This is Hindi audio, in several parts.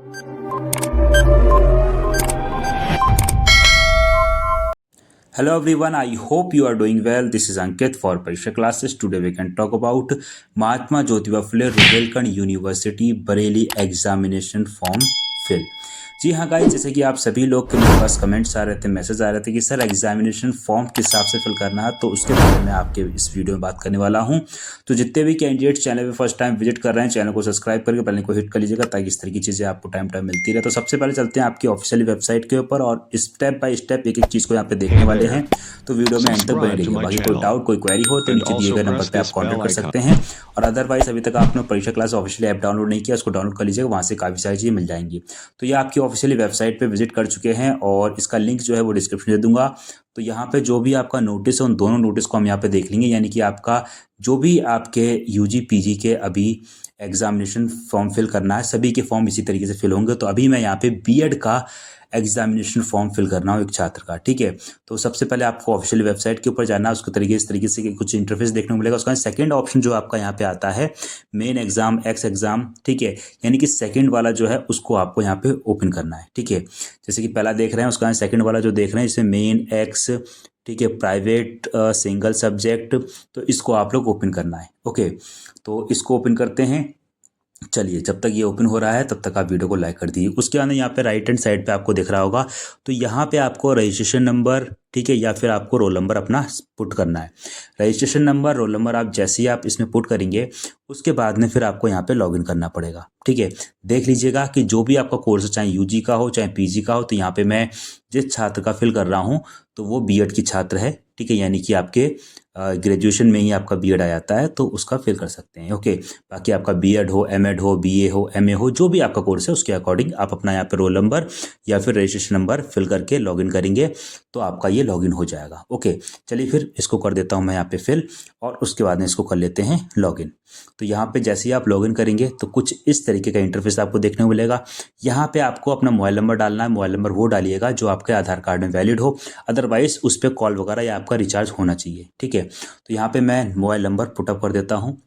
Hello everyone, I hope you are doing well. This is Ankit for Parisha classes. Today we can talk about Mahatma Jyotiba Phule Rohilkhand University Bareilly examination form fill. जी हाँ गाइस, जैसे कि आप सभी लोग के मेरे पास कमेंट्स आ रहे थे, मैसेज आ रहे थे कि सर एग्जामिनेशन फॉर्म किस हिसाब से फिल करना है, तो उसके बारे में आपके इस वीडियो में बात करने वाला हूँ। तो जितने भी कैंडिडेट्स चैनल पे फर्स्ट टाइम विजिट कर रहे हैं, चैनल को सब्सक्राइब करके बेल को हिट कर लीजिएगा ताकि इस तरह की चीज़ें आपको टाइम टाइम मिलती रहे। तो सबसे पहले चलते हैं आपकी ऑफिशियल वेबसाइट के ऊपर और स्टेप बाय स्टेप एक एक चीज़ को यहाँ पे देखने वाले हैं। तो वीडियो में एंड तक बने रहिए। बाकी कोई डाउट कोई क्वेरी हो तो नीचे दिए गए नंबर पर आप कॉन्टैक्ट कर सकते हैं। और अदरवाइज अभी तक आपने परीक्षा क्लास ऑफिशियल ऐप डाउनलोड नहीं किया, उसको डाउनलोड कर लीजिएगा, वहाँ से काफ़ी सारी चीज़ें मिल जाएंगी। तो ये आपकी ऑफिशियली वेबसाइट पे विजिट कर चुके हैं और इसका लिंक जो है वो डिस्क्रिप्शन दे दूंगा। तो यहाँ पे जो भी आपका नोटिस है उन दोनों नोटिस को हम यहाँ पे देख लेंगे, यानी कि आपका जो भी आपके यूजी पीजी के अभी एग्जामिनेशन फॉर्म फिल करना है, सभी के फॉर्म इसी तरीके से फिल होंगे। तो अभी मैं यहाँ पे बीएड का एग्जामिनेशन फॉर्म फिल करना हूँ एक छात्र का, ठीक है। तो सबसे पहले आपको ऑफिशियल वेबसाइट के ऊपर जाना है, उसके तरीके इस तरीके से कुछ इंटरफेस देखने को मिलेगा। उसका सेकंड ऑप्शन जो आपका यहाँ पे आता है मेन एग्जाम एक्स एग्जाम, ठीक है, यानी कि सेकंड वाला जो है उसको आपको यहाँ पे ओपन करना है, ठीक है। जैसे कि पहला देख रहे हैं, उसका सेकंड वाला जो देख रहे हैं इसमें मेन एक्स, ठीक है, प्राइवेट सिंगल सब्जेक्ट, तो इसको आप लोग ओपन करना है। ओके, तो इसको ओपन करते हैं। चलिए, जब तक ये ओपन हो रहा है तब तक आप वीडियो को लाइक कर दीजिए। उसके बाद यहाँ पे राइट हैंड साइड पे आपको दिख रहा होगा, तो यहाँ पे आपको रजिस्ट्रेशन नंबर, ठीक है, या फिर आपको रोल नंबर अपना पुट करना है। रजिस्ट्रेशन नंबर, रोल नंबर आप जैसे ही आप इसमें पुट करेंगे उसके बाद में फिर आपको यहाँ पे लॉगिन करना पड़ेगा, ठीक है। देख लीजिएगा कि जो भी आपका कोर्स है, चाहे यूजी का हो चाहे पीजी का हो, तो यहाँ पे मैं जिस छात्र का फिल कर रहा हूँ तो वो बीएड की छात्र है, ठीक है, यानी कि आपके ग्रेजुएशन में ही आपका बीएड आ जाता है तो उसका फिल कर सकते हैं। ओके, बाकी आपका बीएड हो, एमएड हो, बीए हो, एमए हो, जो भी आपका कोर्स है उसके अकॉर्डिंग आप अपना यहाँ पे रोल नंबर या फिर रजिस्ट्रेशन नंबर फिल करके लॉगिन करेंगे तो आपका ये लॉगिन हो जाएगा। ओके, चलिए फिर इसको कर देता हूँ मैं यहाँ पे फिल और उसके बाद में इसको कर लेते हैं लॉगिन। तो यहाँ पे जैसे ही आप लॉगिन करेंगे तो कुछ इस तरीके का इंटरफेस आपको देखने को मिलेगा। यहाँ पे आपको अपना मोबाइल नंबर डालना है। मोबाइल नंबर वो डालिएगा जो आपके आधार कार्ड में वैलिड हो, अदरवाइज उस पर कॉल वगैरह या आपका रिचार्ज होना चाहिए, ठीक है। तो यहाँ पे मैं मोबाइल नंबर पुटअप कर देता हूँ,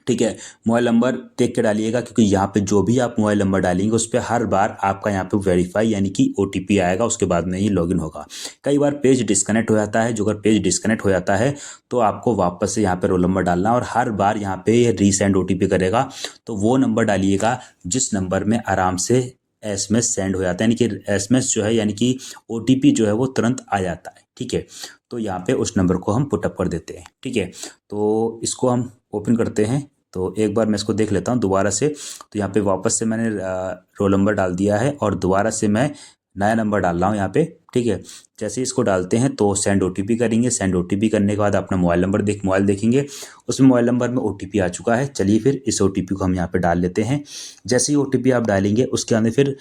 ठीक है। मोबाइल नंबर देख के डालिएगा क्योंकि यहाँ पे जो भी आप मोबाइल नंबर डालेंगे उस पर हर बार आपका यहाँ पे वेरीफाई यानी कि ओटीपी आएगा, उसके बाद में ही लॉगिन होगा। कई बार पेज डिस्कनेक्ट हो जाता है, जो अगर पेज डिस्कनेक्ट हो जाता है तो आपको वापस से यहाँ पे रोल नंबर डालना और हर बार यहाँ पे रीसेंड ओटीपी करेगा। तो वो नंबर डालिएगा जिस नंबर में आराम से एसएमएस सेंड हो जाता है, यानी कि एसएमएस जो है यानी कि ओटीपी जो है वो तुरंत आ जाता है, ठीक है। तो यहाँ पे उस नंबर को हम पुटअप कर देते हैं, ठीक है। तो इसको हम ओपन करते हैं। तो एक बार मैं इसको देख लेता हूँ दोबारा से। तो यहाँ पे वापस से मैंने रोल नंबर डाल दिया है और दोबारा से मैं नया नंबर डाल रहा हूँ यहाँ पे, ठीक है। जैसे इसको डालते हैं तो सेंड ओटीपी करेंगे। सेंड ओटीपी करने के बाद अपना मोबाइल नंबर मोबाइल देखेंगे, उसमें मोबाइल नंबर में ओटीपी आ चुका है। चलिए फिर इस ओटीपी को हम यहाँ पे डाल लेते हैं। जैसे ही ओटीपी आप डालेंगे उसके अंदर फिर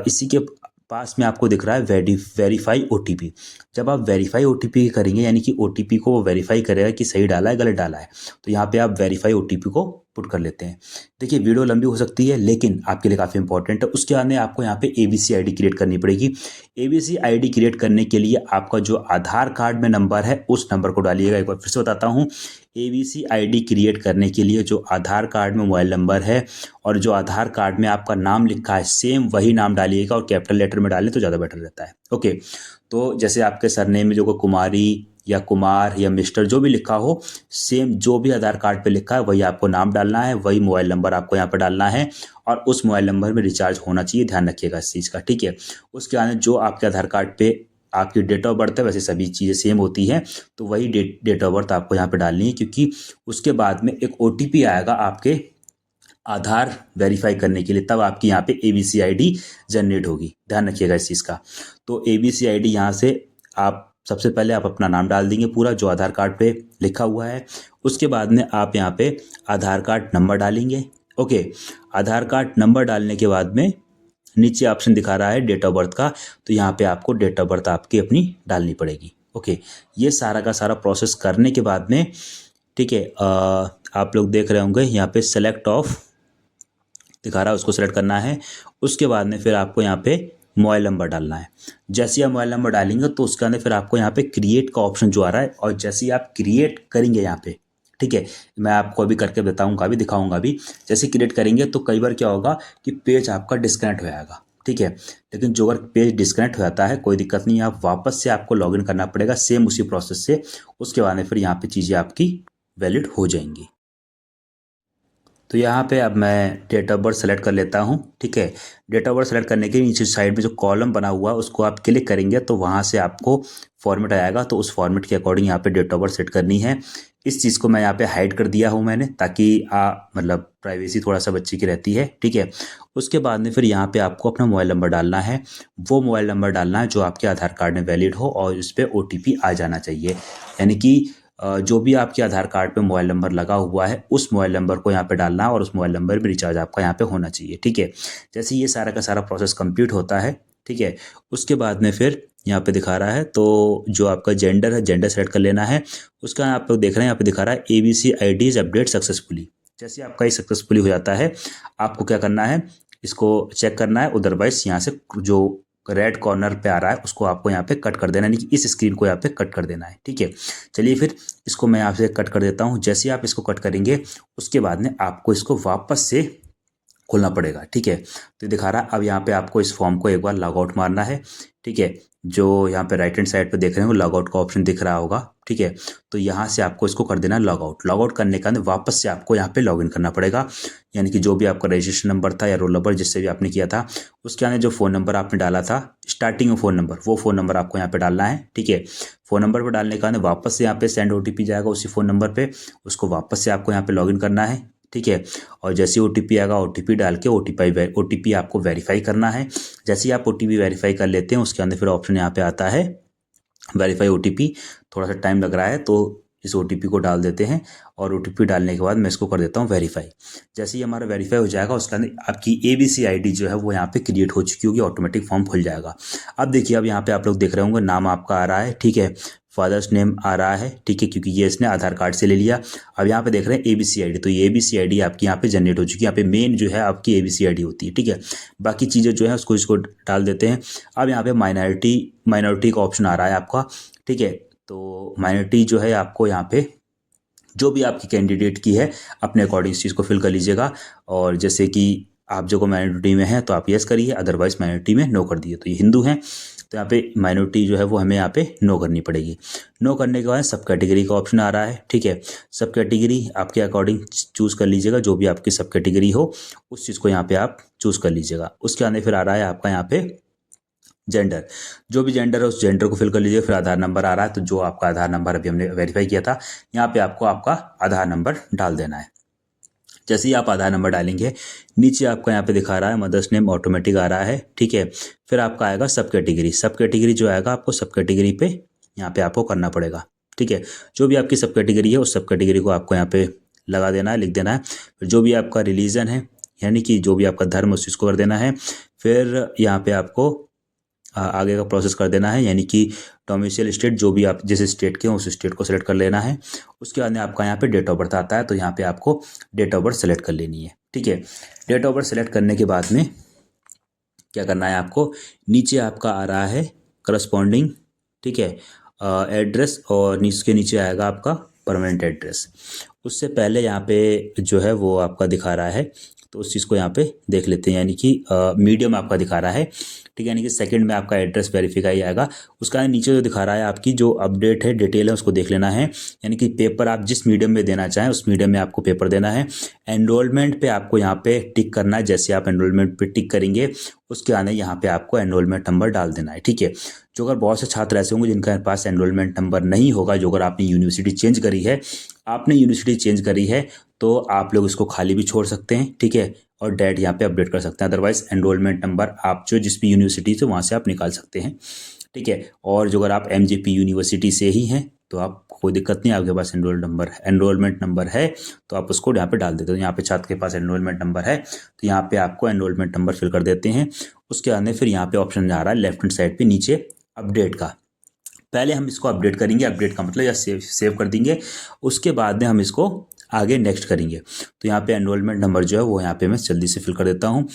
इसी के पास में आपको दिख रहा है वेरीफाई ओटीपी। जब आप वेरीफाई ओटीपी करेंगे यानी कि ओटीपी को वो वेरीफाई करेगा कि सही डाला है गलत डाला है, तो यहाँ पे आप वेरीफाई ओटीपी को पुट कर लेते हैं। देखिए वीडियो लंबी हो सकती है लेकिन आपके लिए काफ़ी इंपॉर्टेंट है। उसके बाद में आपको यहाँ पे एबीसी आईडी क्रिएट करनी पड़ेगी। एबीसी आईडी क्रिएट करने के लिए आपका जो आधार कार्ड में नंबर है उस नंबर को डालिएगा। एक बार फिर से बताता हूँ, एबीसी आईडी क्रिएट करने के लिए जो आधार कार्ड में मोबाइल नंबर है और जो आधार कार्ड में आपका नाम लिखा है सेम वही नाम डालिएगा और कैपिटल लेटर में डालें तो ज़्यादा बेटर रहता है। ओके, तो जैसे आपके सरनेम में जो कुमारी या कुमार या मिस्टर जो भी लिखा हो, सेम जो भी आधार कार्ड पे लिखा है वही आपको नाम डालना है, वही मोबाइल नंबर आपको यहाँ पे डालना है और उस मोबाइल नंबर में रिचार्ज होना चाहिए। ध्यान रखिएगा इस चीज़ का, ठीक है। उसके बाद जो आपके आधार कार्ड पे आपकी डेट ऑफ बर्थ है, वैसे सभी चीज़ें सेम होती हैं, तो वही डेट ऑफ बर्थ आपको यहाँ पे डालनी है क्योंकि उसके बाद में एक ओटीपी आएगा आपके आधार वेरीफाई करने के लिए, तब आपकी यहाँ पे एबीसी आईडी जनरेट होगी। ध्यान रखिएगा इस चीज़ का। तो एबीसी आईडी यहाँ से आप सबसे पहले आप अपना नाम डाल देंगे पूरा जो आधार कार्ड पे लिखा हुआ है। उसके बाद में आप यहाँ पे आधार कार्ड नंबर डालेंगे। ओके, आधार कार्ड नंबर डालने के बाद में नीचे ऑप्शन दिखा रहा है डेट ऑफ बर्थ का, तो यहाँ पे आपको डेट ऑफ बर्थ आपकी अपनी डालनी पड़ेगी। ओके, ये सारा का सारा प्रोसेस करने के बाद में, ठीक है, आप लोग देख रहे होंगे यहाँ पे सेलेक्ट ऑफ दिखा रहा है, उसको सेलेक्ट करना है। उसके बाद में फिर आपको यहाँ पे मोबाइल नंबर डालना है। जैसे ही आप मोबाइल नंबर डालेंगे तो उसके अंदर फिर आपको यहाँ पे क्रिएट का ऑप्शन जो आ रहा है, और जैसे ही आप क्रिएट करेंगे यहाँ पे, ठीक है, मैं आपको अभी करके बताऊंगा, अभी दिखाऊंगा भी। जैसे क्रिएट करेंगे तो कई बार क्या होगा कि पेज आपका डिस्कनेक्ट हो जाएगा, ठीक है। लेकिन जो अगर पेज डिस्कनेक्ट हो जाता है कोई दिक्कत नहीं है, आप वापस से आपको लॉगिन करना पड़ेगा सेम उसी प्रोसेस से। उसके बाद में फिर यहाँ पे चीज़ें आपकी वैलिड हो जाएंगी। तो यहाँ पे अब मैं डेट ऑफ बर्थ सेलेक्ट कर लेता हूँ, ठीक है। डेट ऑफ बर्थ सेलेक्ट करने के नीचे साइड में जो कॉलम बना हुआ है उसको आप क्लिक करेंगे तो वहाँ से आपको फॉर्मेट आएगा, तो उस फॉर्मेट के अकॉर्डिंग यहाँ पे डेट ऑफ बर्थ सेट करनी है। इस चीज़ को मैं यहाँ पे हाइड कर दिया हूँ मैंने, ताकि मतलब प्राइवेसी थोड़ा सा बच्चे की रहती है, ठीक है। उसके बाद में फिर यहाँ पे आपको अपना मोबाइल नंबर डालना है। वो मोबाइल नंबर डालना है जो आपके आधार कार्ड में वैलिड हो और इस पर OTP आ जाना चाहिए। यानी कि जो भी आपके आधार कार्ड पे मोबाइल नंबर लगा हुआ है उस मोबाइल नंबर को यहाँ पे डालना है और उस मोबाइल नंबर में रिचार्ज आपका यहाँ पे होना चाहिए, ठीक है। जैसे ये सारा का सारा प्रोसेस कंप्लीट होता है, ठीक है, उसके बाद में फिर यहाँ पे दिखा रहा है तो जो आपका जेंडर है, जेंडर सेलेक्ट कर लेना है। उसका आप लोग देख रहे हैं यहाँ पे दिखा रहा है ABC ID is update successfully. जैसे आपका ये सक्सेसफुली हो जाता है, आपको क्या करना है, इसको चेक करना है। अदरवाइज यहाँ से जो रेड कॉर्नर पे आ रहा है उसको आपको यहाँ पे कट कर देना है, यानी कि इस स्क्रीन को यहाँ पे कट कर देना है, ठीक है। चलिए फिर इसको मैं यहाँ से कट कर देता हूँ। जैसे ही आप इसको कट करेंगे उसके बाद में आपको इसको वापस से खोलना पड़ेगा, ठीक है। तो दिखा रहा है अब यहाँ पे आपको इस फॉर्म को एक बार लॉग आउट मारना है, ठीक है। जो यहाँ पे राइट हैंड साइड पे देख रहे हैं वो लॉग आउट का ऑप्शन दिख रहा होगा, ठीक है। तो यहाँ से आपको इसको कर देना लॉग आउट। लॉग आउट करने के बाद वापस से आपको यहाँ पे लॉग इन करना पड़ेगा, यानी कि जो भी आपका रजिस्ट्रेशन नंबर था या रोल नंबर जिससे भी आपने किया था उसके आने जो फ़ोन नंबर आपने डाला था स्टार्टिंग में फ़ोन नंबर, वो फ़ोन नंबर आपको यहाँ पे डालना है, ठीक है। फ़ोन नंबर पर डालने के बाद वापस से यहाँ पे सेंड OTP जाएगा उसी फ़ोन नंबर पे, उसको वापस से आपको यहाँ पे लॉगिन करना है, ठीक है। और जैसे OTP आएगा OTP डाल के OTP आपको वेरीफाई करना है। जैसे ही आप OTP वेरीफाई कर लेते हैं उसके अंदर फिर ऑप्शन यहाँ पे आता है वेरीफाई OTP। थोड़ा सा टाइम लग रहा है तो इस OTP को डाल देते हैं और OTP डालने के बाद मैं इसको कर देता हूँ वेरीफाई। जैसे ही हमारा वेरीफाई हो जाएगा उसके अंदर आपकी ABC ID जो है वो यहाँ पे क्रिएट हो चुकी होगी, ऑटोमेटिक फॉर्म खुल जाएगा। अब देखिए अब यहाँ पे आप लोग देख रहे होंगे नाम आपका आ रहा है, ठीक है। फादर्स नेम आ रहा है, ठीक है, क्योंकि ये इसने आधार कार्ड से ले लिया। अब यहाँ पे देख रहे हैं ABC ID, तो ये ABC ID आपकी यहाँ पे जनरेट हो चुकी है। यहाँ पे मेन जो है आपकी ABC ID होती है, ठीक है। बाकी चीज़ें जो है उसको इसको डाल देते हैं। अब यहाँ पे माइनॉरिटी का ऑप्शन आ रहा है आपका, ठीक है। तो माइनॉरिटी जो है आपको यहाँ पे जो भी आपकी कैंडिडेट की है अपने अकॉर्डिंग इस चीज़ को फिल कर लीजिएगा। और जैसे कि आप जो को माइनॉरिटी में है तो आप यस करिए, अदरवाइज माइनॉरिटी में नो कर दिए। तो ये हिंदू हैं तो यहाँ पे माइनॉरिटी जो है वो हमें यहाँ पे नो करनी पड़ेगी। नो करने के बाद सब कैटेगरी का ऑप्शन आ रहा है, ठीक है। सब कैटेगरी आपके अकॉर्डिंग चूज़ कर लीजिएगा, जो भी आपकी सब कैटेगरी हो उस चीज़ को यहाँ पे आप चूज़ कर लीजिएगा। उसके आने फिर आ रहा है आपका यहाँ पे जेंडर, जो भी जेंडर है उस जेंडर को फिल कर लीजिए। फिर आधार नंबर आ रहा है तो जो आपका आधार नंबर अभी हमने वेरीफाई किया था यहाँ पे आपको आपका आधार नंबर डाल देना है। जैसे ही आप आधार नंबर डालेंगे नीचे आपका यहाँ पे दिखा रहा है मदर्स नेम ऑटोमेटिक आ रहा है, ठीक है। फिर आपका आएगा सब कैटेगरी। सब कैटेगरी जो आएगा आपको सब कैटेगरी पे यहाँ पे आपको करना पड़ेगा, ठीक है। जो भी आपकी सब कैटेगरी है उस सब कैटेगरी को आपको यहाँ पे लगा देना है, लिख देना है। फिर जो भी आपका रिलीजन है यानी कि जो भी आपका धर्म उस चीज़ को कर देना है। फिर यहाँ पे आपको आगे का प्रोसेस कर देना है, यानी कि डोमिसाइल स्टेट जो भी आप जिस स्टेट के हो उस स्टेट को सेलेक्ट कर लेना है। उसके बाद में आपका यहाँ पे डेट ऑफ बर्थ आता है तो यहाँ पे आपको डेट ऑफ बर्थ सेलेक्ट कर लेनी है, ठीक है। डेट ऑफ बर्थ सेलेक्ट करने के बाद में क्या करना है आपको, नीचे आपका आ रहा है करस्पॉन्डिंग, ठीक है, एड्रेस और के नीचे आएगा आपका परमानेंट एड्रेस। उससे पहले यहाँ पे जो है वो आपका दिखा रहा है तो उस चीज़ को यहाँ पे देख लेते हैं, यानी कि मीडियम आपका दिखा रहा है, ठीक है। यानी कि सेकंड में आपका एड्रेस वेरीफाई आएगा। उसका नीचे जो दिखा रहा है आपकी जो अपडेट है डिटेल है उसको देख लेना है, यानी कि पेपर आप जिस मीडियम में देना चाहें उस मीडियम में आपको पेपर देना है। एनरोलमेंट पे आपको यहाँ पे टिक करना है। जैसे आप एनरोलमेंट पे टिक करेंगे उसके आने यहाँ पे आपको एनरोलमेंट नंबर डाल देना है, ठीक है। जो अगर बहुत से छात्र ऐसे होंगे जिनके पास एनरोलमेंट नंबर नहीं होगा, जो अगर आपने यूनिवर्सिटी चेंज करी है तो आप लोग इसको खाली भी छोड़ सकते हैं, ठीक है। और डेट यहाँ पे अपडेट कर सकते हैं। अदरवाइज एनरोलमेंट नंबर आप जो जिस भी यूनिवर्सिटी से वहाँ से आप निकाल सकते हैं, ठीक है। और जो अगर आप MJP यूनिवर्सिटी से ही हैं तो आप कोई दिक्कत नहीं, आपके पास एनरोलमेंट नंबर है तो आप उसको यहाँ पे डाल देते हो। यहाँ पे छात्र के पास एनरोलमेंट नंबर है तो यहाँ पे आपको एनरोलमेंट नंबर फिल कर देते हैं। उसके बाद फिर यहाँ पे ऑप्शन आ रहा है लेफ्ट हैंड साइड पे नीचे अपडेट का। पहले हम इसको अपडेट करेंगे, अपडेट का मतलब या सेव कर देंगे। उसके बाद में हम इसको आगे नेक्स्ट करेंगे। तो यहाँ पे एनरोलमेंट नंबर जो है वो यहाँ पे मैं जल्दी से फिल कर देता हूँ।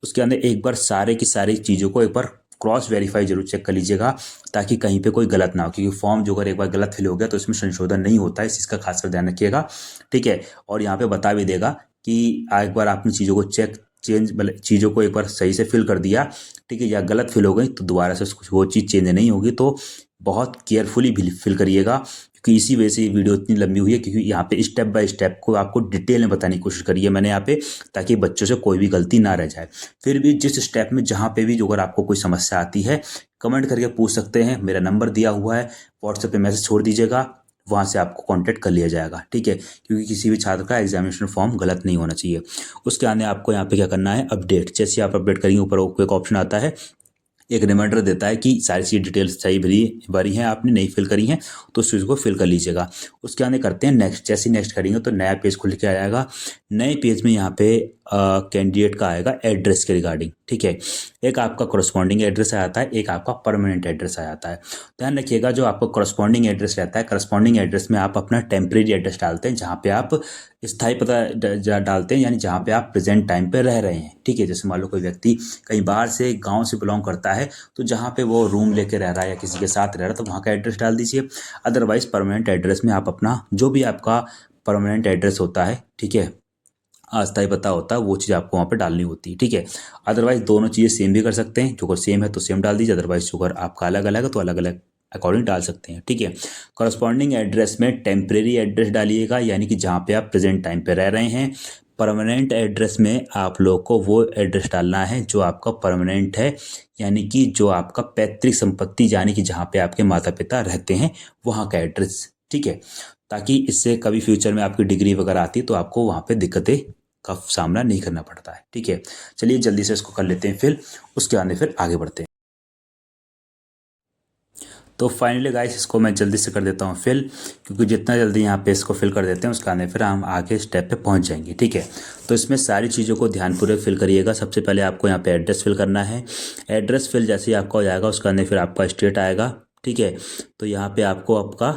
उसके अंदर एक बार सारे की सारी चीज़ों को एक बार क्रॉस वेरीफाई जरूर चेक कर लीजिएगा ताकि कहीं पे कोई गलत ना हो, क्योंकि फॉर्म जो अगर एक बार गलत फिल हो गया तो इसमें संशोधन नहीं होता है, इस चीज़ का खासकर ध्यान रखिएगा। ठीक है, और यहाँ पे बता भी देगा कि एक बार आपने चीज़ों को चेंज मतलब चीज़ों को एक बार सही से फिल कर दिया, ठीक है, या गलत फिल हो गई तो दोबारा से वो चीज़ चेंज नहीं होगी। तो बहुत केयरफुली फिल करिएगा, क्योंकि इसी वजह से ये वीडियो इतनी लंबी हुई है, क्योंकि यहाँ पे स्टेप बाय स्टेप को आपको डिटेल में बताने की कोशिश करी है मैंने यहाँ पे, ताकि बच्चों से कोई भी गलती ना रह जाए। फिर भी जिस स्टेप में जहाँ पे भी जो अगर आपको कोई समस्या आती है कमेंट करके पूछ सकते हैं, मेरा नंबर दिया हुआ है, व्हाट्सएप पे मैसेज छोड़ दीजिएगा, वहाँ से आपको कांटेक्ट कर लिया जाएगा। ठीक है, क्योंकि किसी भी छात्र का एग्जामिनेशन फॉर्म गलत नहीं होना चाहिए। उसके आने आपको यहाँ पे क्या करना है, अपडेट। जैसे आप अपडेट करेंगे ऊपर एक ऑप्शन आता है, एक रिमाइंडर देता है कि सारी चीज़ डिटेल्स सही भरी हैं, आपने नहीं फिल करी हैं तो उस चीज़ को फिल कर लीजिएगा। उसके आने करते हैं नेक्स्ट। जैसे नेक्स्ट करेंगे तो नया पेज खुल के आ जाएगा। नए पेज में यहाँ पे कैंडिडेट का आएगा एड्रेस के रिगार्डिंग। ठीक है, एक आपका करस्पॉन्डिंग एड्रेस आ जाता है, एक आपका परमानेंट एड्रेस आ जाता है। ध्यान रखिएगा, जो आपका करस्पॉन्डिंग एड्रेस रहता है, करस्पॉन्डिंग एड्रेस में आप अपना टेम्परेरी एड्रेस डालते हैं, जहाँ पे आप स्थायी पता डालते हैं, यानी जहाँ पे आप प्रेजेंट टाइम पे रह रहे हैं। ठीक है, जैसे मान लो कोई व्यक्ति कहीं बाहर से गांव से बिलोंग करता है तो जहाँ पे वो रूम लेके रह रहा है या किसी के साथ रह रहा है तो वहाँ का एड्रेस डाल दीजिए। अदरवाइज परमानेंट एड्रेस में आप अपना जो भी आपका परमानेंट एड्रेस होता है, ठीक है, अस्थायी पता होता है, वो चीज़ आपको वहाँ पे डालनी होती है। ठीक है, अदरवाइज दोनों चीज़ें सेम भी कर सकते हैं, जो अगर सेम है तो सेम डाल दीजिए, अदरवाइज अगर आपका अलग अलग है तो अलग अलग अकॉर्डिंग डाल सकते हैं। ठीक है, करस्पॉन्डिंग एड्रेस में टेम्परेरी एड्रेस डालिएगा, यानी कि जहाँ पे आप प्रेजेंट टाइम पे रह रहे हैं। परमानेंट एड्रेस में आप लोग को वो एड्रेस डालना है जो आपका परमानेंट है, यानी कि जो आपका पैतृक संपत्ति, यानी कि जहाँ पे आपके माता पिता रहते हैं वहाँ का एड्रेस। ठीक है, ताकि इससे कभी फ्यूचर में आपकी डिग्री वगैरह आती है तो आपको वहाँ पे दिक्कतें का सामना नहीं करना पड़ता है। ठीक है, चलिए जल्दी से इसको कर लेते हैं फिल, उसके आने फिर आगे बढ़ते हैं। तो फाइनली गाइस इसको मैं जल्दी से कर देता हूँ फिल, क्योंकि जितना जल्दी यहाँ पे इसको फिल कर देते हैं उसके आने फिर हम आगे स्टेप पे पहुँच जाएंगे। ठीक है, तो इसमें सारी चीज़ों को ध्यानपूर्वक फिल करिएगा। सबसे पहले आपको यहाँ पे एड्रेस फिल करना है। एड्रेस फिल जैसे ही आपका हो जाएगा उसके आने फिर आपका स्टेट आएगा। ठीक है, तो यहाँ पे आपको आपका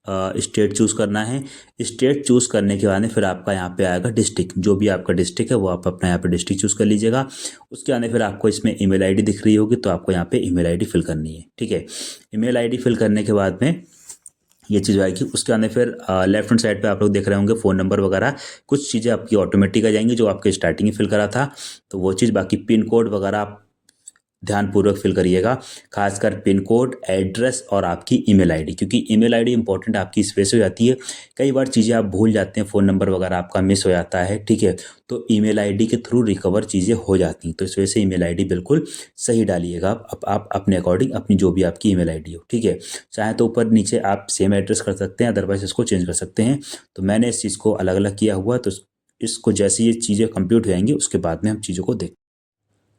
स्टेट चूज़ करना है। स्टेट चूज़ करने के बाद फिर आपका यहाँ पे आएगा डिस्ट्रिक्ट, जो भी आपका डिस्ट्रिक्ट है वो आप अपना यहाँ पे डिस्ट्रिक्ट चूज़ कर लीजिएगा। उसके आने फिर आपको इसमें ईमेल आईडी दिख रही होगी, तो आपको यहाँ पे ईमेल आईडी फिल करनी है। ठीक है, ईमेल आईडी फिल करने के बाद में ये चीज़ आएगी। उसके आने फिर लेफ्ट हैंड साइड पे आप लोग देख रहे होंगे फ़ोन नंबर वगैरह, कुछ चीज़ें आपकी ऑटोमेटिक आ जाएंगी जो आपके स्टार्टिंग में फिल करा था, तो वो चीज़। बाकी पिन कोड वगैरह आप ध्यानपूर्वक फिल करिएगा, खासकर पिन कोड, एड्रेस और आपकी ईमेल आईडी, क्योंकि ईमेल आईडी इंपॉर्टेंट आपकी इस वजह से हो जाती है, कई बार चीज़ें आप भूल जाते हैं, फ़ोन नंबर वगैरह आपका मिस हो जाता है। ठीक है, तो ईमेल आईडी के थ्रू रिकवर चीज़ें हो जाती हैं, तो इस वजह से ईमेल आईडी बिल्कुल सही डालिएगा आप अपने अकॉर्डिंग, अपनी जो भी आपकी ईमेल आईडी हो। ठीक है, चाहे तो ऊपर नीचे आप सेम एड्रेस कर सकते हैं, अदरवाइज इसको चेंज कर सकते हैं। तो मैंने इस चीज़ को अलग अलग किया हुआ, तो इसको जैसे ये चीज़ें कंप्लीट हो जाएंगी उसके बाद में हम चीज़ों को देख।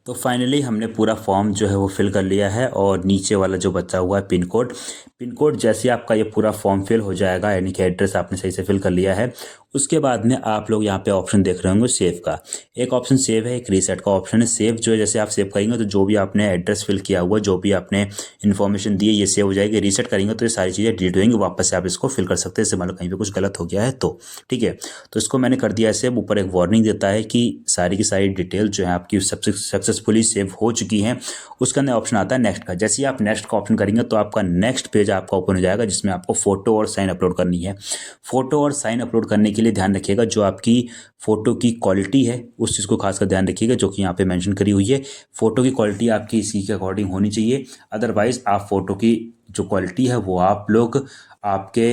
तो फाइनली हमने पूरा फॉर्म जो है वो फिल कर लिया है, और नीचे वाला जो बचा हुआ है पिन कोड जैसे आपका ये पूरा फॉर्म फिल हो जाएगा, यानी कि एड्रेस आपने सही से फिल कर लिया है, उसके बाद में आप लोग यहाँ पे ऑप्शन देख रहे होंगे सेव का। एक ऑप्शन सेव है, एक रीसेट का ऑप्शन है। सेव जो है जैसे आप सेव करेंगे तो जो भी आपने एड्रेस फिल किया हुआ, जो भी आपने इन्फॉर्मेशन दी है ये सेव हो जाएगी। रीसेट करेंगे तो ये सारी चीज़ें डिलीट हो जाएंगी, वापस से आप इसको फिल कर सकते हैं, जैसे मान लो कहीं पर कुछ गलत हो गया है तो। ठीक है, तो इसको मैंने कर दिया है सेव। ऊपर एक वार्निंग देता है कि सारी की सारी डिटेल जो है आपकी सक्सेसफुली सेव हो चुकी हैं। उसके अंदर ऑप्शन आता है नेक्स्ट का। जैसे ही आप नेक्स्ट का ऑप्शन करेंगे तो आपका नेक्स्ट पेज आपका ओपन हो जाएगा, जिसमें आपको फोटो और साइन अपलोड करनी है। फोटो और साइन अपलोड करने के लिए ध्यान रखिएगा, जो आपकी फोटो की क्वालिटी है उस चीज़ को खासकर ध्यान रखिएगा, जो कि यहाँ पे मेंशन करी हुई है। फोटो की क्वालिटी आपकी इसी के अकॉर्डिंग होनी चाहिए, अदरवाइज आप फोटो की जो क्वालिटी है वो आप लोग आपके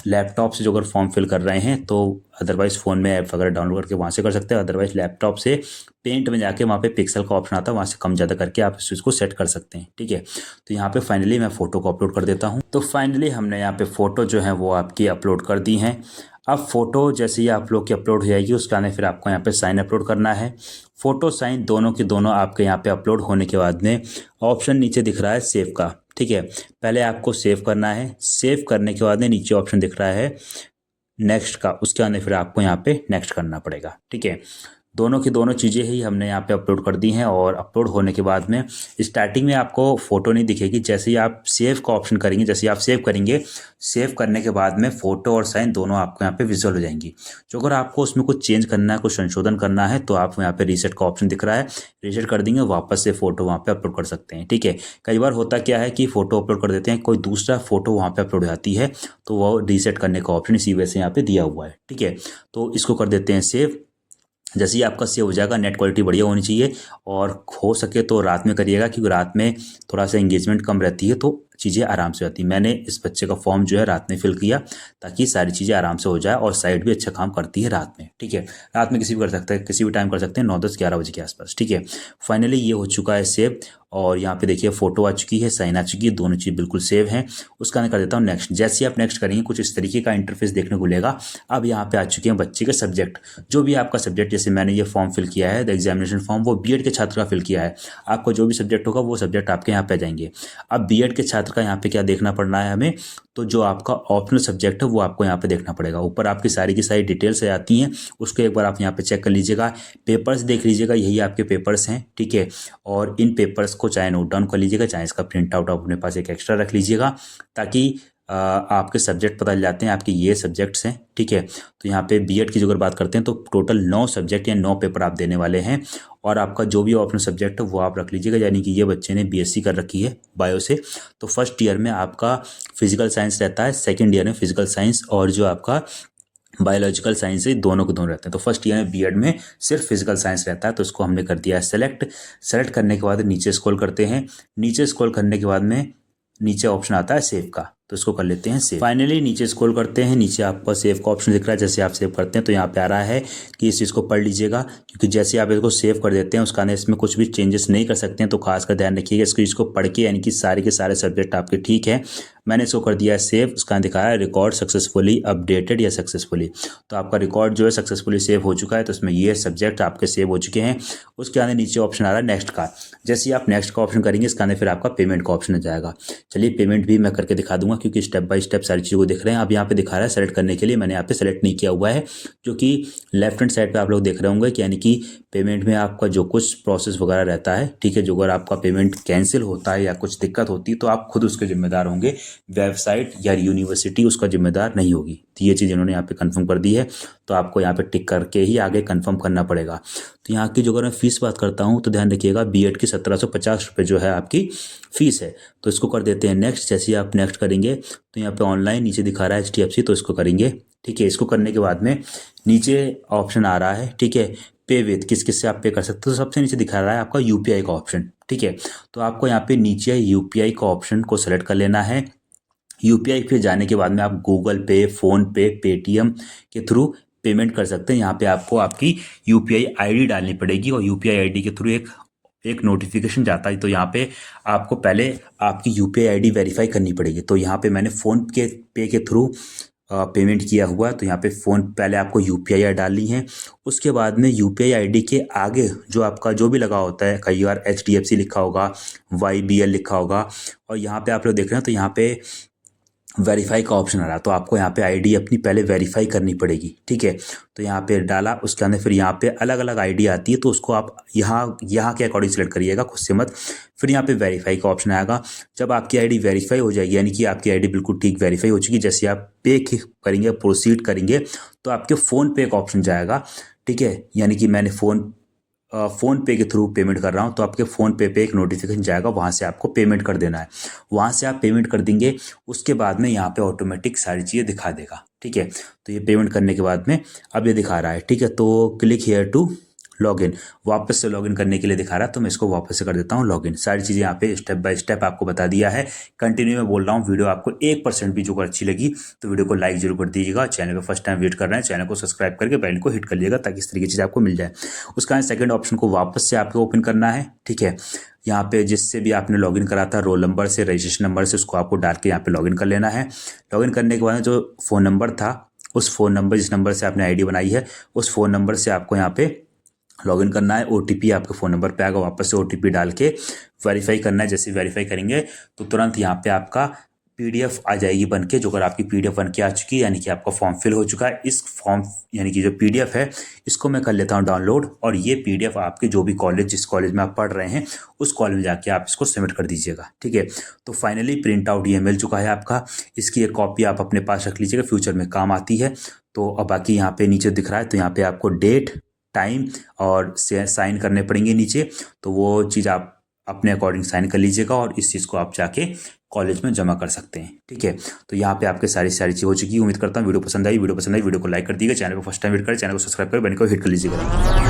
लैपटॉप से जो अगर फॉर्म फिल कर रहे हैं तो अदरवाइज फ़ोन में ऐप वगैरह डाउनलोड करके वहाँ से कर सकते हैं, अदरवाइज लैपटॉप से पेंट में जाके वहाँ पे पिक्सल का ऑप्शन आता है, वहाँ से कम ज़्यादा करके आप इस चीज़ को सेट कर सकते हैं। ठीक है, तो यहाँ पे फाइनली मैं फ़ोटो को अपलोड कर देता हूँ। तो फाइनली हमने यहाँ पे फ़ोटो जो है वो आपकी अपलोड कर दी हैं। अब फ़ोटो जैसे ही आप लोग की अपलोड हो जाएगी उसके आने फिर आपको यहाँ पे साइन अपलोड करना है। फ़ोटो साइन दोनों के दोनों आपके यहाँ पे अपलोड होने के बाद में ऑप्शन नीचे दिख रहा है सेव का। ठीक है, पहले आपको सेव करना है। सेव करने के बाद में नीचे ऑप्शन दिख रहा है नेक्स्ट का, उसके आने फिर आपको यहाँ पे नेक्स्ट करना पड़ेगा। ठीक है, दोनों की दोनों चीज़ें ही हमने यहाँ पे अपलोड कर दी हैं। और अपलोड होने के बाद में स्टार्टिंग में आपको फ़ोटो नहीं दिखेगी, जैसे ही आप सेव का ऑप्शन करेंगे, जैसे ही आप सेव करेंगे, सेव करने के बाद में फ़ोटो और साइन दोनों आपको यहाँ पे विजुअल हो जाएंगी। जो अगर आपको उसमें कुछ चेंज करना है, कुछ संशोधन करना है, तो आप यहाँ पे रीसेट का ऑप्शन दिख रहा है, रीसेट कर देंगे, वापस से फ़ोटो वहाँ पे अपलोड कर सकते हैं। ठीक है, कई बार होता क्या है कि फ़ोटो अपलोड कर देते हैं, कोई दूसरा फ़ोटो वहाँ पे अपलोड हो जाती है, तो वो रीसेट करने का ऑप्शन इसी वजह से यहाँ पे दिया हुआ है। ठीक है, तो इसको कर देते हैं सेव। जैसे ही आपका सेव हो जाएगा, नेट क्वालिटी बढ़िया होनी चाहिए, और हो सके तो रात में करिएगा, क्योंकि रात में थोड़ा सा एंगेजमेंट कम रहती है, तो चीज़ें आराम से होती है। मैंने इस बच्चे का फॉर्म जो है रात में फिल किया, ताकि सारी चीज़ें आराम से हो जाए, और साइट भी अच्छा काम करती है रात में। ठीक है, रात में किसी भी कर सकते हैं, किसी भी टाइम कर सकते हैं, 9, 10, 11 बजे के आसपास। ठीक है, फाइनली ये हो चुका है सेव, और यहाँ पे देखिए फ़ोटो आ चुकी है, साइन आ चुकी है, दोनों चीज़ बिल्कुल सेव हैं। उसका मैं कर देता हूँ नेक्स्ट। जैसे ही आप नेक्स्ट करेंगे, कुछ इस तरीके का इंटरफेस देखने को मिलेगा। अब यहाँ पे आ चुके हैं बच्चे के सब्जेक्ट, जो भी आपका सब्जेक्ट, जैसे मैंने ये फॉर्म फिल किया है, द एग्जामिनेशन फॉर्म, वो बीएड के छात्र का फिल किया है। आपको जो भी सब्जेक्ट होगा वो सब्जेक्ट आपके यहाँ पे आ जाएंगे। अब बीएड के छात्र का यहाँ पे क्या देखना पड़ना है हमें, तो जो आपका ऑप्शनल सब्जेक्ट है वो आपको यहाँ पे देखना पड़ेगा। ऊपर आपकी सारी की सारी डिटेल्स आती हैं, उसको एक बार आप यहाँ पे चेक कर लीजिएगा। पेपर्स देख लीजिएगा, यही आपके पेपर्स हैं। ठीक है, और इन पेपर्स को चाहे नोट डाउन कर लीजिएगा, चाहे इसका प्रिंट आउट आप अपने पास एक एक्स्ट्रा रख लीजिएगा, ताकि आपके सब्जेक्ट पता चल जाते हैं, आपके ये सब्जेक्ट्स हैं। ठीक है, तो यहाँ पे बीएड की जो अगर बात करते हैं, तो टोटल 9 सब्जेक्ट या 9 पेपर आप देने वाले हैं, और आपका जो भी ऑप्शनल सब्जेक्ट है वो आप रख लीजिएगा। यानी कि ये बच्चे ने बीएससी कर रखी है बायो से, तो फर्स्ट ईयर में आपका फिजिकल साइंस रहता है, सेकेंड ईयर में फिजिकल साइंस और जो आपका बायोलॉजिकल साइंस है, दोनों के दोनों रहते हैं। तो फर्स्ट ईयर में बीएड में सिर्फ फिजिकल साइंस रहता है, तो इसको हमने कर दिया है सेलेक्ट। सेलेक्ट करने के बाद नीचे स्क्रॉल करते हैं, नीचे स्क्रॉल करने के बाद में नीचे ऑप्शन आता है सेव का, तो इसको कर लेते हैं सेव। फाइनली नीचे स्क्रॉल करते हैं, नीचे आपको सेव का ऑप्शन दिख रहा है। जैसे आप सेव करते हैं तो यहाँ पे आ रहा है कि इस चीज़ को पढ़ लीजिएगा, क्योंकि जैसे आप इसको सेव कर देते हैं, उसका इसमें कुछ भी चेंजेस नहीं कर सकते हैं, तो खासकर ध्यान रखिएगा इसको, इसको पढ़ के, यानी कि सारे के सारे सब्जेक्ट आपके ठीक है। मैंने इसको कर दिया है सेव, उसका दिखाया है रिकॉर्ड सक्सेसफुली अपडेटेड या सक्सेसफुली, तो आपका रिकॉर्ड जो है सक्सेसफुली सेव हो चुका है, तो इसमें ये सब्जेक्ट आपके सेव हो चुके हैं। उसके अंदर नीचे ऑप्शन आ रहा है नेक्स्ट का, जैसे ही आप नेक्स्ट का ऑप्शन करेंगे, इसके अंदर फिर आपका पेमेंट का ऑप्शन आ जाएगा। चलिए पेमेंट भी मैं करके दिखा दूंगा, क्योंकि स्टेप बाय स्टेप सारी चीज़ों को देख रहे हैं। अब यहाँ पे दिखा रहा है सेलेक्ट करने के लिए, मैंने यहाँ पे सेलेक्ट नहीं किया हुआ है, जो कि लेफ्ट हैंड साइड पे आप लोग देख रहे होंगे कि यानी कि पेमेंट में आपका जो कुछ प्रोसेस वगैरह रहता है। ठीक है, जो अगर आपका पेमेंट कैंसिल होता है या कुछ दिक्कत होती है, तो आप खुद उसके जिम्मेदार होंगे, वेबसाइट या यूनिवर्सिटी उसका जिम्मेदार नहीं होगी। तो ये चीज़ इन्होंने यहाँ पे कंफर्म कर दी है, तो आपको यहाँ पे टिक करके ही आगे कंफर्म करना पड़ेगा। तो यहाँ की जो अगर मैं फीस बात करता हूँ, तो ध्यान रखिएगा, बीएड की 1750 रुपये जो है आपकी फ़ीस है, तो इसको कर देते हैं नेक्स्ट। जैसे ही आप नेक्स्ट करेंगे, तो यहाँ पे ऑनलाइन नीचे दिखा रहा है HDFC, तो इसको करेंगे। ठीक है, इसको करने के बाद में नीचे ऑप्शन आ रहा है, ठीक है, पे विथ, किस किस से आप पे कर सकते हो, तो सबसे नीचे दिखा रहा है आपका यूपीआई का ऑप्शन। ठीक है, तो आपको यहाँ पे नीचे यूपीआई का ऑप्शन को सेलेक्ट कर लेना है। यूपीआई पे जाने के बाद में आप गूगल पे, फ़ोन पे, पेटीएम के थ्रू पेमेंट कर सकते हैं। यहाँ पे आपको आपकी यूपीआई आईडी डालनी पड़ेगी, और यूपीआई आईडी के थ्रू एक नोटिफिकेशन जाता है। तो यहाँ पे आपको पहले आपकी यूपीआई आईडी वेरीफाई करनी पड़ेगी। तो यहाँ पे मैंने फ़ोन पे के थ्रू पेमेंट किया हुआ है, तो यहाँ पे फ़ोन पहले आपको यूपीआई आई डालनी है। उसके बाद में यूपीआई आईडी के आगे जो आपका जो भी लगा होता है, कई बार HDFC लिखा होगा, YBL लिखा होगा, और यहाँ पे आप लोग देख रहे हैं तो यहाँ पे वेरीफाई का ऑप्शन आ रहा है, तो आपको यहाँ पे आईडी अपनी पहले वेरीफाई करनी पड़ेगी। ठीक है, तो यहाँ पे डाला, उसके अंदर फिर यहाँ पे अलग अलग आईडी आती है, तो उसको आप यहाँ के अकॉर्डिंग सेलेक्ट करिएगा, खुद से मत। फिर यहाँ पे वेरीफाई का ऑप्शन आएगा। जब आपकी आईडी वेरीफाई हो जाएगी, यानी कि आपकी आईडी बिल्कुल ठीक वेरीफाई हो चुकी, जैसे आप पे करेंगे, प्रोसीड करेंगे, तो आपके फ़ोन पे का ऑप्शन जाएगा। ठीक है, यानी कि मैंने फ़ोन पे के थ्रू पेमेंट कर रहा हूँ, तो आपके फ़ोन पे एक नोटिफिकेशन जाएगा, वहाँ से आपको पेमेंट कर देना है। वहाँ से आप पेमेंट कर देंगे, उसके बाद में यहाँ पे ऑटोमेटिक सारी चीज़ें दिखा देगा। ठीक है, तो ये पेमेंट करने के बाद में अब ये दिखा रहा है। ठीक है, तो क्लिक हियर टू लॉगिन, वापस से लॉगिन करने के लिए दिखा रहा है, तो मैं इसको वापस से कर देता हूँ लॉगिन। सारी चीज़ें यहाँ पे स्टेप बाय स्टेप आपको बता दिया है। कंटिन्यू में बोल रहा हूँ, वीडियो आपको 1% भी जो अच्छी लगी तो वीडियो को लाइक जरूर कर दीजिएगा। चैनल पे फर्स्ट टाइम विजिट कर रहे हैं, चैनल को सब्सक्राइब करके बेल को हिट कर लीजिएगा, ताकि इस तरीके की चीज़ आपको मिल जाए। उसका सेकंड ऑप्शन को वापस से आपको ओपन करना है। ठीक है, यहाँ पे जिससे भी आपने लॉगिन करा था, रोल नंबर से, रजिस्ट्रेशन नंबर से, उसको आपको डाल के यहाँ पे लॉगिन कर लेना है। लॉगिन करने के बाद जो फ़ोन नंबर था, उस फ़ोन नंबर, जिस नंबर से आपने आईडी बनाई है, उस फ़ोन नंबर से आपको यहाँ पे लॉगिन करना है। OTP आपके फ़ोन नंबर पे आएगा, वापस से OTP डाल के वेरीफाई करना है। जैसे वेरीफाई करेंगे तो तुरंत यहाँ पे आपका PDF आ जाएगी बन के, जो अगर आपकी PDF बन के आ चुकी है यानी कि आपका फॉर्म फिल हो चुका है। इस फॉर्म यानी कि जो PDF है इसको मैं कर लेता हूँ डाउनलोड, और ये PDF आपके जो भी कॉलेज, जिस कॉलेज में आप पढ़ रहे हैं उस कॉलेज में जाके आप इसको सबमिट कर दीजिएगा, ठीक है। तो फाइनली प्रिंट आउट ये मिल चुका है आपका। इसकी एक कॉपी आप अपने पास रख लीजिएगा, फ्यूचर में काम आती है। तो अब बाकी यहाँ पे नीचे दिख रहा है, तो यहाँ पे आपको डेट, टाइम और साइन करने पड़ेंगे नीचे, तो वो चीज़ आप अपने अकॉर्डिंग साइन कर लीजिएगा और इस चीज़ को आप जाके कॉलेज में जमा कर सकते हैं, ठीक है। तो यहाँ पे आपके सारी चीज़ हो चुकी है। उम्मीद करता हूँ वीडियो पसंद आई वीडियो को लाइक कर दीजिएगा, चैनल को फर्स्ट टाइम विजिट करें, चैनल को सब्सक्राइब करें, बेल को हिट कर लीजिएगा।